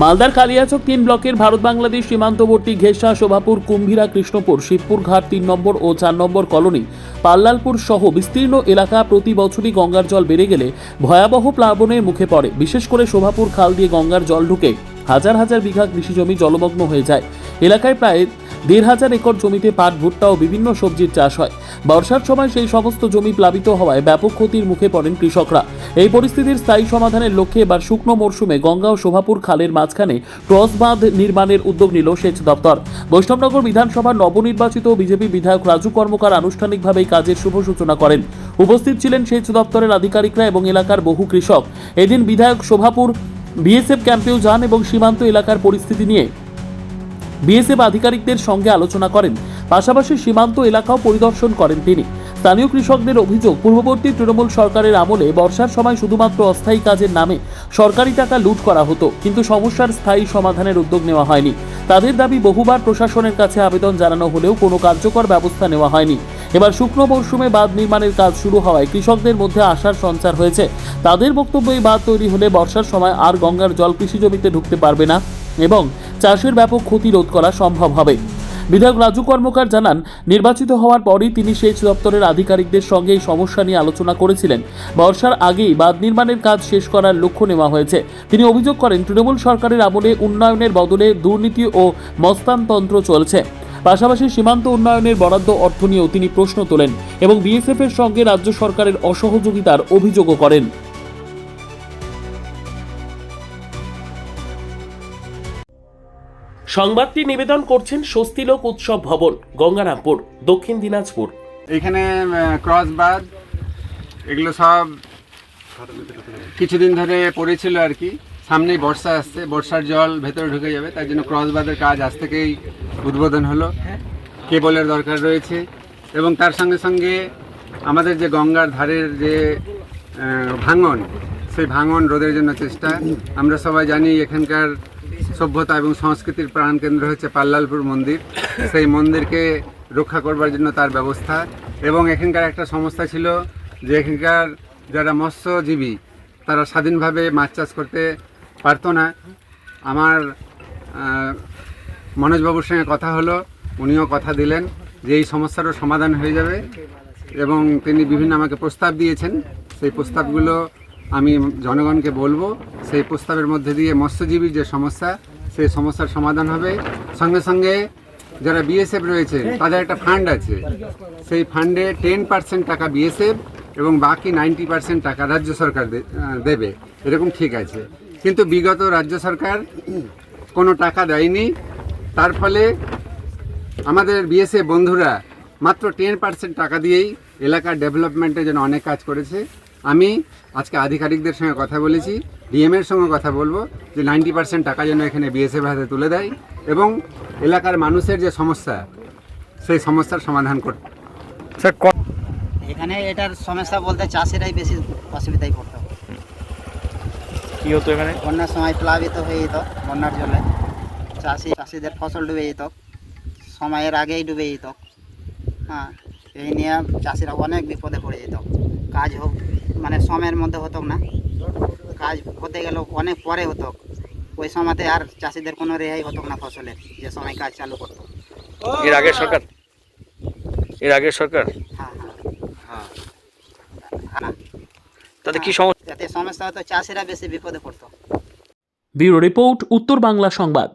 মালদার কালিয়াচক 3 ব্লকের ভারত বাংলাদেশ সীমান্তবর্তী ঘেঁষা, শোভাপুর, কুম্ভীরা, কৃষ্ণপুর, শিবপুর ঘাট 3 নম্বর ও 4 নম্বর কলোনি, পাল্লালপুর সহ বিস্তীর্ণ এলাকা প্রতি বছরই গঙ্গার জল বেড়ে গেলে ভয়াবহ প্লাবনের মুখে পড়ে। বিশেষ করে শোভাপুর খাল দিয়ে গঙ্গার জল ঢুকে হাজার হাজার বিঘা কৃষিজমি জলমগ্ন হয়ে যায়। এলাকায় প্রায় 1,500 একর জমিতে পাট, ভুট্টা ও বিভিন্ন সবজির চাষ হয়। বর্ষার সময় সেই সমস্ত জমি প্লাবিত হওয়ায় ব্যাপক ক্ষতির মুখে পড়েন কৃষকরা। এই পরিস্থিতির স্থায়ী সমাধানের লক্ষ্যে এবার শুকনো মরশুমে গঙ্গা ও শোভাপুর খালের মাঝখানে ক্রস বাঁধ নির্মাণের উদ্যোগ নিল সেচ দপ্তর। বৈষ্ণবনগর বিধানসভার নবনির্বাচিত বিজেপি বিধায়ক রাজু কর্মকার আনুষ্ঠানিকভাবে এই কাজের শুভ সূচনা করেন। উপস্থিত ছিলেন সেচ দপ্তরের আধিকারিকরা এবং এলাকার বহু কৃষক। এদিন বিধায়ক শোভাপুর বিএসএফ ক্যাম্পেও যান এবং সীমান্ত এলাকার পরিস্থিতি নিয়ে বিএসএফ আধিকারিকদের সঙ্গে আলোচনা করেন। পাশাপাশি সীমান্ত এলাকাও পরিদর্শন করেন তিনি। স্থানীয় কৃষকদের অভিযোগ, পূর্ববর্তী তৃণমূল সরকারের আমলে বর্ষার সময় শুধুমাত্র অস্থায়ী কাজের নামে সরকারি টাকা লুট করা হতো, কিন্তু সমস্যার স্থায়ী সমাধানের উদ্যোগ নেওয়া হয়নি। তাদের দাবি, বহুবার প্রশাসনের কাছে আবেদন জানানো হলেও কোনো কার্যকর ব্যবস্থা নেওয়া হয়নি। এবার শুকনো মরশুমে বাঁধ নির্মাণের কাজ শুরু হওয়ায় কৃষকদের মধ্যে আশার সঞ্চার হয়েছে। তাদের বক্তব্য, এই বাঁধ তৈরি হলে বর্ষার সময় আর গঙ্গার জল কৃষি জমিতে ঢুকতে পারবে না এবং চাষের ব্যাপক ক্ষতি রোধ করা সম্ভব হবে। বিধায়ক রাজু কর্মকার জানান, নির্বাচিত হওয়ার পরই তিনি সেচ দপ্তরের আধিকারিকদের সঙ্গে এই সমস্যা নিয়ে আলোচনা করেছিলেন। বর্ষার আগেই বাঁধ নির্মাণের কাজ শেষ করার লক্ষ্য নেওয়া হয়েছে। তিনি অভিযোগ করেন, তৃণমূল সরকারের আমলে উন্নয়নের বদলে দুর্নীতি ও মস্তানতন্ত্র চলছে। পাশাপাশি সীমান্ত উন্নয়নের বরাদ্দ অর্থ নিয়েও তিনি প্রশ্ন তোলেন এবং বিএসএফ এর সঙ্গে রাজ্য সরকারের অসহযোগিতার অভিযোগও করেন। সংবাদটি নিবেদন করছেন স্বস্তিলোক উৎসব ভবন, গঙ্গারামপুর, দক্ষিণ দিনাজপুর। এখানে ক্রস বাঁধ এগুলো সব কিছুদিন ধরে পড়েছিল আর কি। সামনেই বর্ষা আসছে, বর্ষার জল ভেতরে ঢুকে যাবে, তাই জন্য ক্রস বাঁধের কাজ আজ থেকেই উদ্বোধন হলো। কেবলের দরকার রয়েছে এবং তার সঙ্গে সঙ্গে আমাদের যে গঙ্গার ধারের যে ভাঙন, সেই ভাঙন রোধের জন্য চেষ্টা। আমরা সবাই জানি এখানকার সভ্যতা এবং সংস্কৃতির প্রাণকেন্দ্র হচ্ছে পাল্লালপুর মন্দির। সেই মন্দিরকে রক্ষা করবার জন্য তার ব্যবস্থা। এবং এখানকার একটা সমস্যা ছিল যে এখানকার যারা মৎস্যজীবী তারা স্বাধীনভাবে মাছ চাষ করতে পারতো না। আমার মনোজবাবুর সঙ্গে কথা হলো, উনিও কথা দিলেন যে এই সমস্যারও সমাধান হয়ে যাবে এবং তিনি বিভিন্ন আমাকে প্রস্তাব দিয়েছেন। সেই প্রস্তাবগুলো আমি জনগণকে বলবো। সেই প্রস্তাবের মধ্যে দিয়ে মৎস্যজীবীর যে সমস্যা, সেই সমস্যার সমাধান হবে। সঙ্গে সঙ্গে যারা বিএসএফ রয়েছে তাদের একটা ফান্ড আছে, সেই ফান্ডে 10% টাকা বিএসএফ এবং বাকি 90% টাকা রাজ্য সরকার দেবে, এরকম ঠিক আছে। কিন্তু বিগত রাজ্য সরকার কোনো টাকা দেয়নি। তার ফলে আমাদের বিএসএফ বন্ধুরা মাত্র 10% টাকা দিয়েই এলাকার ডেভেলপমেন্টের জন্য অনেক কাজ করেছে। আমি আজকে আধিকারিকদের সঙ্গে কথা বলেছি, ডিএমের সঙ্গে কথা বলবো যে 90% টাকা যেন এখানে বিএসএফ হাতে তুলে দেয় এবং এলাকার মানুষের যে সমস্যা, সেই সমস্যার সমাধান করতে। এখানে এটার সমস্যা বলতে চাষিরাই বেশি অসুবিধায় পড়তো। কি হতো এখানে? বন্যার সময় প্লাবিত হয়ে যেত, বন্যার জলে চাষিদের ফসল ডুবে যেত, সময়ের আগেই ডুবে যেত। হ্যাঁ, এই নিয়ে চাষিরা অনেক বিপদে পড়ে যেত। কাজ হোক মানে সময়ের মধ্যে হতো না, কাজ হতে গেলেও অনেক পরে হতো। ওই সময়তে আর চাষিদের কোনো রেহাই হতো না ফসলের, যে সময় কাজ চালু করতো। এর আগের সরকার হ্যাঁ হ্যাঁ হ্যাঁ, তাতে কি সমস্যা? যাতে সমস্যা হতো, চাষিরা বেশি বিপদে পড়তো। ব্যুরো রিপোর্ট, উত্তর বাংলা সংবাদ।